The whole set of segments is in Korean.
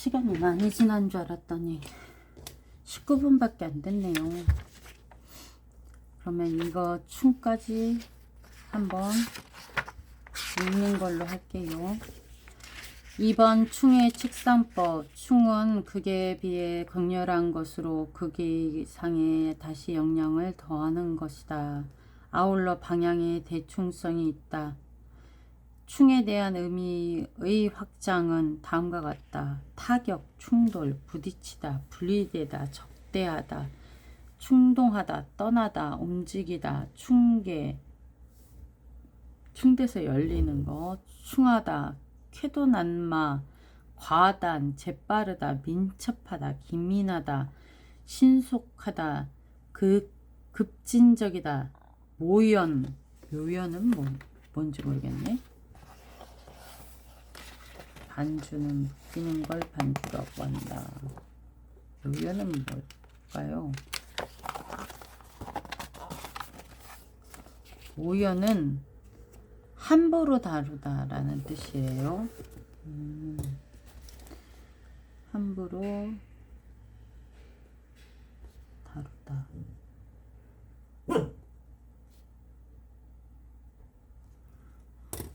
시간이 많이 지난 줄 알았더니 19분밖에 안 됐네요. 그러면 이거 충까지 한번 읽는 걸로 할게요. 2번 충의 책상법. 충은 극에 비해 극렬한 것으로 극의 상에 다시 영향을 더하는 것이다. 아울러 방향에 대충성이 있다. 충에 대한 의미의 확장은 다음과 같다. 타격, 충돌, 부딪히다, 분리되다, 적대하다, 충동하다, 떠나다, 움직이다, 충대서 열리는 것, 충하다, 쾌도난마, 과단, 재빠르다, 민첩하다, 기민하다, 신속하다, 급진적이다, 묘연은 뭔지 모르겠네. 반주는 묶이는 걸 반주라고 한다. 묘연은 뭘까요? 모연은 함부로 다루다라는 뜻이에요. 함부로 다루다.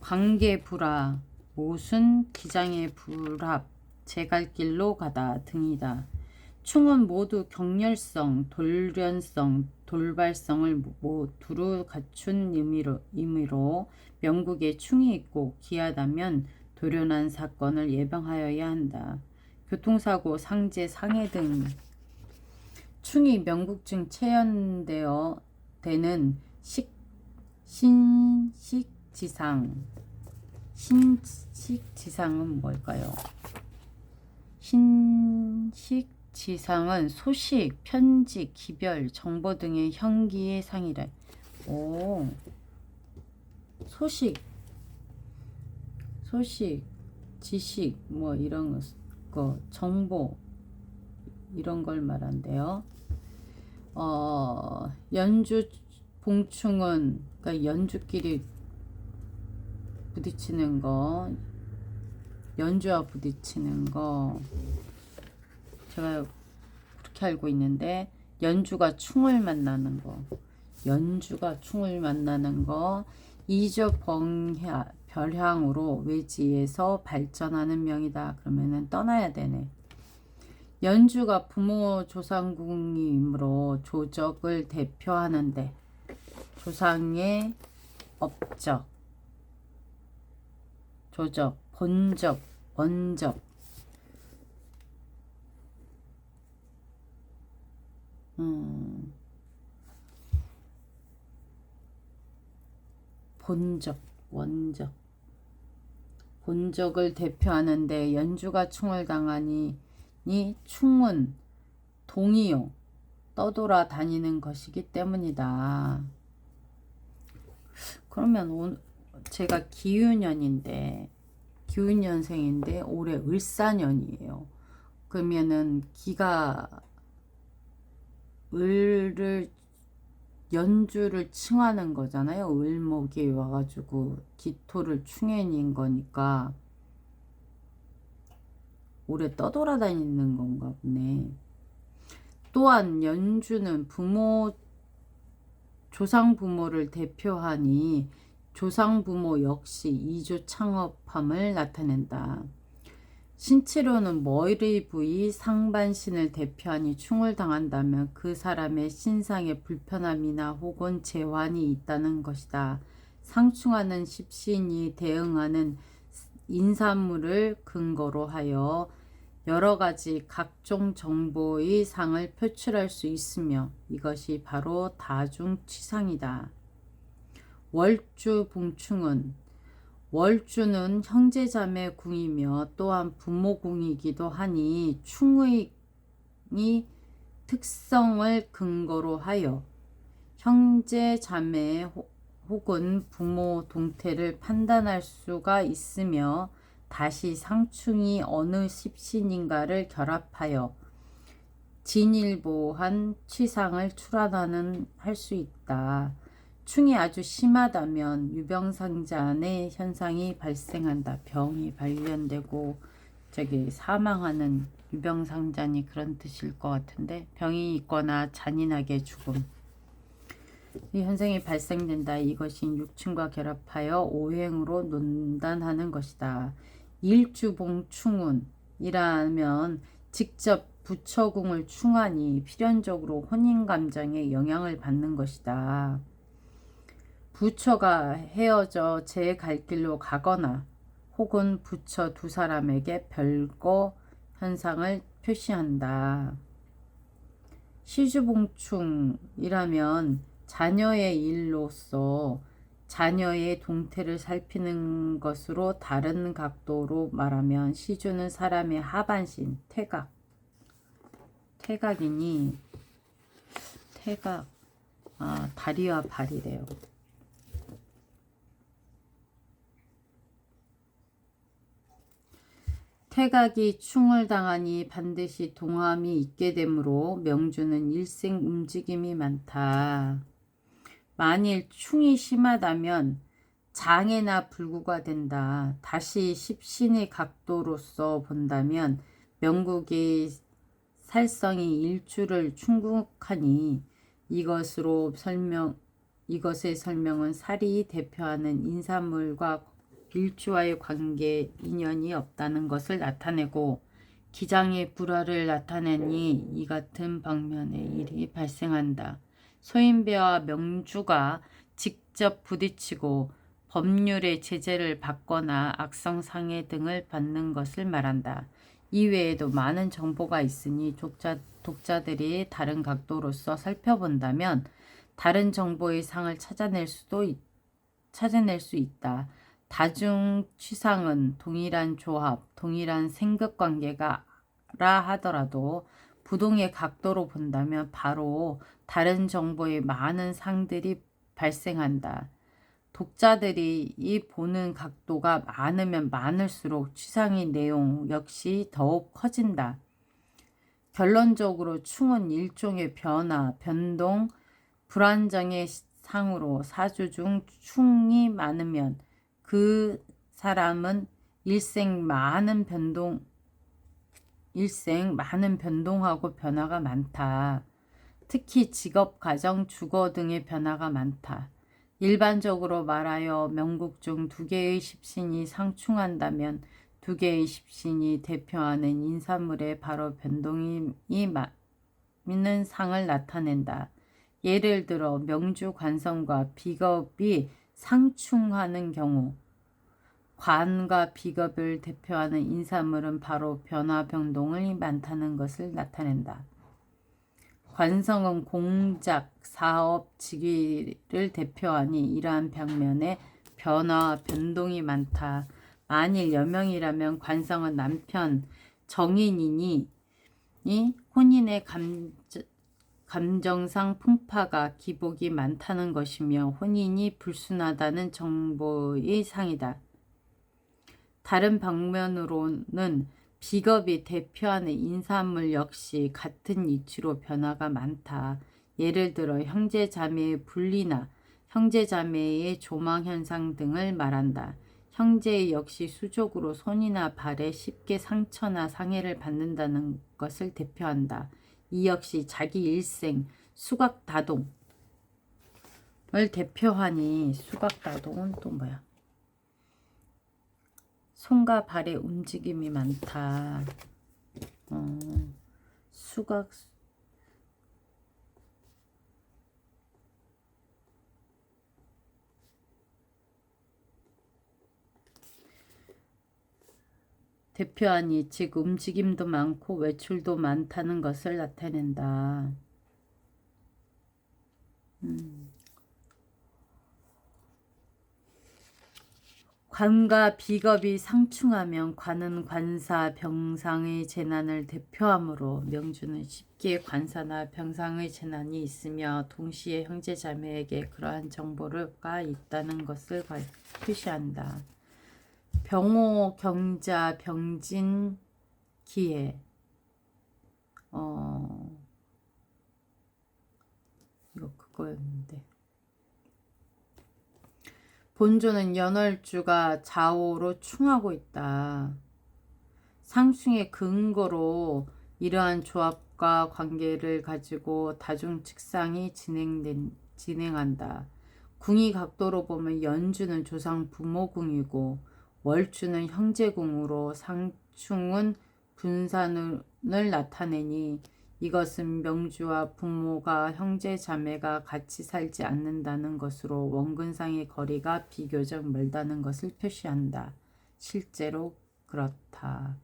관계불화, 못은 기장의 불합, 제갈길로 가다 등이다. 충은 모두 격렬성, 돌련성, 돌발성을 두루 갖춘 의미로 명국에 충이 있고 기하다면 돌연한 사건을 예방하여야 한다. 교통사고, 상제, 상해 등 충이 명국중 체현되어 되는 신식지상은 뭘까요? 신식지상은 소식, 편지, 기별, 정보 등의 형기의 상이래. 오, 소식, 지식, 이런 거, 정보, 이런 걸 말한대요. 연주 봉충은, 그러니까 연주끼리 부딪히는 거, 연주와 부딪히는 거, 제가 그렇게 알고 있는데, 연주가 충을 만나는 거, 이조 별향으로 외지에서 발전하는 명이다. 그러면은 떠나야 되네. 연주가 부모 조상궁이므로 조적을 대표하는데, 조상의 업적, 조적, 본적, 원적, 본적, 원적, 본적을 대표하는데 연주가 충을 당하니 충은 동이요, 떠돌아 다니는 것이기 때문이다. 그러면 제가 기운년생인데 올해 을사년이에요. 그러면은 기가 연주를 칭하는 거잖아요. 을목이 와가지고 기토를 충해인 거니까 올해 떠돌아다니는 건가 보네. 또한 연주는 조상 부모를 대표하니 조상 부모 역시 이조 창업함을 나타낸다. 신체로는 머리 부위 상반신을 대표하니 충을 당한다면 그 사람의 신상에 불편함이나 혹은 재환이 있다는 것이다. 상충하는 십신이 대응하는 인사물을 근거로 하여 여러 가지 각종 정보의 상을 표출할 수 있으며 이것이 바로 다중치상이다. 월주 봉충은 월주는 형제자매 궁이며 또한 부모궁이기도 하니 충의 특성을 근거로 하여 형제자매 혹은 부모 동태를 판단할 수가 있으며 다시 상충이 어느 십신인가를 결합하여 진일보한 치상을 출하는 할 수 있다. 충이 아주 심하다면 유병상잔의 현상이 발생한다. 병이 발견되고 저기 사망하는 유병상잔이 그런 뜻일 것 같은데, 병이 있거나 잔인하게 죽음. 이 현상이 발생된다. 이것이 육충과 결합하여 오행으로 논단하는 것이다. 일주봉충운이라면 직접 부처궁을 충하니 필연적으로 혼인감정에 영향을 받는 것이다. 부처가 헤어져 제 갈 길로 가거나 혹은 부처 두 사람에게 별거 현상을 표시한다. 시주봉충이라면 자녀의 일로서 자녀의 동태를 살피는 것으로 다른 각도로 말하면 시주는 사람의 하반신, 태각이니 태각, 다리와 발이래요. 태각이 충을 당하니 반드시 동함이 있게 되므로 명주는 일생 움직임이 많다. 만일 충이 심하다면 장애나 불구가 된다. 다시 십신의 각도로서 본다면 명국의 살성이 일주를 충국하니 이것의 설명은 살이 대표하는 인사물과 일주와의 관계 인연이 없다는 것을 나타내고 기장의 불화를 나타내니 이 같은 방면의 일이 발생한다. 소인배와 명주가 직접 부딪히고 법률의 제재를 받거나 악성상해 등을 받는 것을 말한다. 이외에도 많은 정보가 있으니 독자들이 다른 각도로서 살펴본다면 다른 정보의 상을 찾아낼 수 있다. 다중취상은 동일한 조합, 동일한 생각관계가라 하더라도 부동의 각도로 본다면 바로 다른 정보의 많은 상들이 발생한다. 독자들이 이 보는 각도가 많으면 많을수록 취상의 내용 역시 더욱 커진다. 결론적으로 충은 일종의 변화, 변동, 불안정의 상으로 사주 중 충이 많으면 그 사람은 일생 많은 변동하고 변화가 많다. 특히 직업, 가정, 주거 등의 변화가 많다. 일반적으로 말하여 명국 중 두 개의 십신이 상충한다면 두 개의 십신이 대표하는 인사물의 바로 변동이 있는 상을 나타낸다. 예를 들어 명주 관성과 비겁이 상충하는 경우 관과 비겁을 대표하는 인사물은 바로 변화 변동이 많다는 것을 나타낸다. 관성은 공작, 사업, 직위를 대표하니 이러한 방면에 변화, 변동이 많다. 만일 여명이라면 관성은 남편, 정인이니 혼인의 감정상 풍파가 기복이 많다는 것이며 혼인이 불순하다는 정보의 상이다. 다른 방면으로는 비겁이 대표하는 인사물 역시 같은 이치로 변화가 많다. 예를 들어 형제자매의 분리나 형제자매의 조망현상 등을 말한다. 형제 역시 수적으로 손이나 발에 쉽게 상처나 상해를 받는다는 것을 대표한다. 이 역시 자기 일생 수각다동을 대표하니 수각다동은 또 뭐야? 손과 발의 움직임이 많다. 수각 대표하니 즉 움직임도 많고 외출도 많다는 것을 나타낸다. 관과 비겁이 상충하면 관은 관사, 병상의 재난을 대표하므로 명주는 쉽게 관사나 병상의 재난이 있으며 동시에 형제자매에게 그러한 정보가 있다는 것을 표시한다. 병호, 경자, 병진, 기해. 이거 그거였는데. 본조는 연월주가 좌우로 충하고 있다. 상충의 근거로 이러한 조합과 관계를 가지고 다중측상이 진행한다. 궁이 각도로 보면 연주는 조상 부모궁이고 월주는 형제궁으로 상충은 분산을 나타내니 이것은 명주와 부모가 형제 자매가 같이 살지 않는다는 것으로 원근상의 거리가 비교적 멀다는 것을 표시한다. 실제로 그렇다.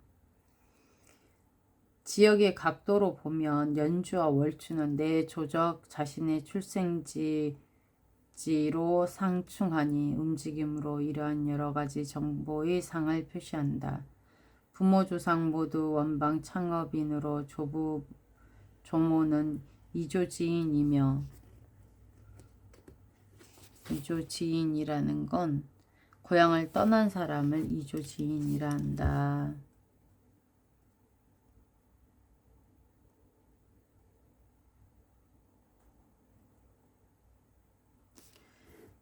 지역의 각도로 보면 연주와 월주는 내 조적 자신의 출생지로 상충하니 움직임으로 이러한 여러가지 정보의 상을 표시한다. 부모 조상 모두 원방 창업인으로 조모는 이조지인이며 이조지인이라는 건 고향을 떠난 사람을 이조지인이라 한다.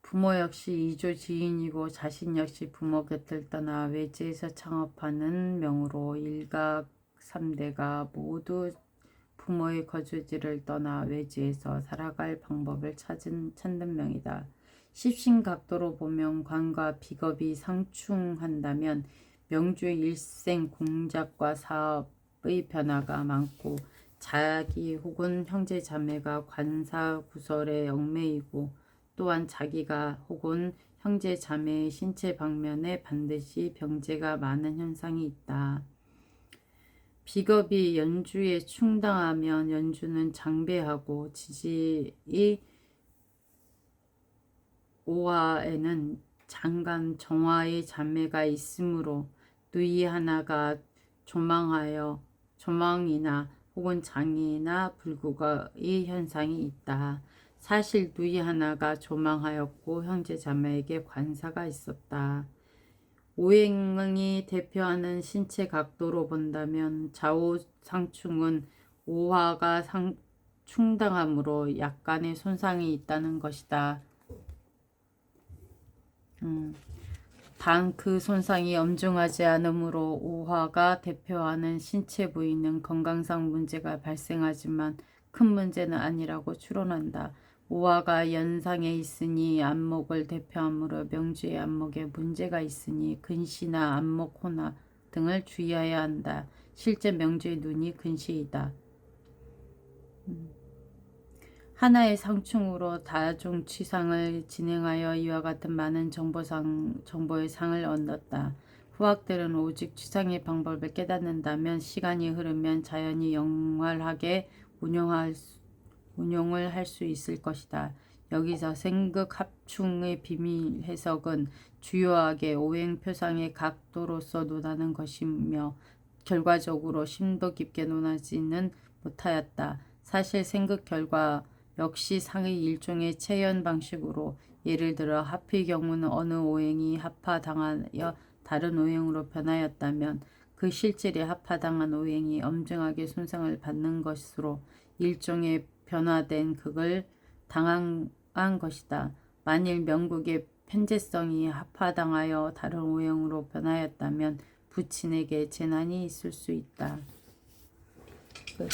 부모 역시 이조지인이고 자신 역시 부모 곁을 떠나 외지에서 창업하는 명으로 일각 3대가 모두 부모의 거주지를 떠나 외지에서 살아갈 방법을 찾는 명이다. 십신각도로 보면 관과 비겁이 상충한다면 명주의 일생 공작과 사업의 변화가 많고 자기 혹은 형제 자매가 관사구설에 얽매이고 또한 자기가 혹은 형제 자매의 신체 방면에 반드시 병재가 많은 현상이 있다. 비겁이 연주에 충당하면 연주는 장배하고 지지의 오화에는 장간 정화의 자매가 있으므로 누이 하나가 조망이나 혹은 장이나 불구의 현상이 있다. 사실 누이 하나가 조망하였고 형제 자매에게 관사가 있었다. 오행이 대표하는 신체 각도로 본다면 좌우 상충은 오화가 충당함으로 약간의 손상이 있다는 것이다. 단 그 손상이 엄중하지 않으므로 오화가 대표하는 신체 부위는 건강상 문제가 발생하지만 큰 문제는 아니라고 추론한다. 오화가 연상에 있으니 안목을 대표하므로 명주의 안목에 문제가 있으니 근시나 안목 혼화 등을 주의해야 한다. 실제 명주의 눈이 근시이다. 하나의 상충으로 다중취상을 진행하여 이와 같은 많은 정보의 상을 얻었다. 후학들은 오직 취상의 방법을 깨닫는다면 시간이 흐르면 자연히 영활하게 운용을 할 수 있을 것이다. 여기서 생극 합충의 비밀 해석은 주요하게 오행표상의 각도로서 논하는 것이며 결과적으로 심도 깊게 논하지는 못하였다. 사실 생극 결과 역시 상의 일종의 체현 방식으로 예를 들어 합의 경우는 어느 오행이 합파당하여 다른 오행으로 변하였다면 그 실질에 합파당한 오행이 엄중하게 손상을 받는 것으로 일종의 변화된 극을 당한 것이다. 만일 명국의 편재성이 합파당하여 다른 오행으로 변하였다면 부친에게 재난이 있을 수 있다. 끝.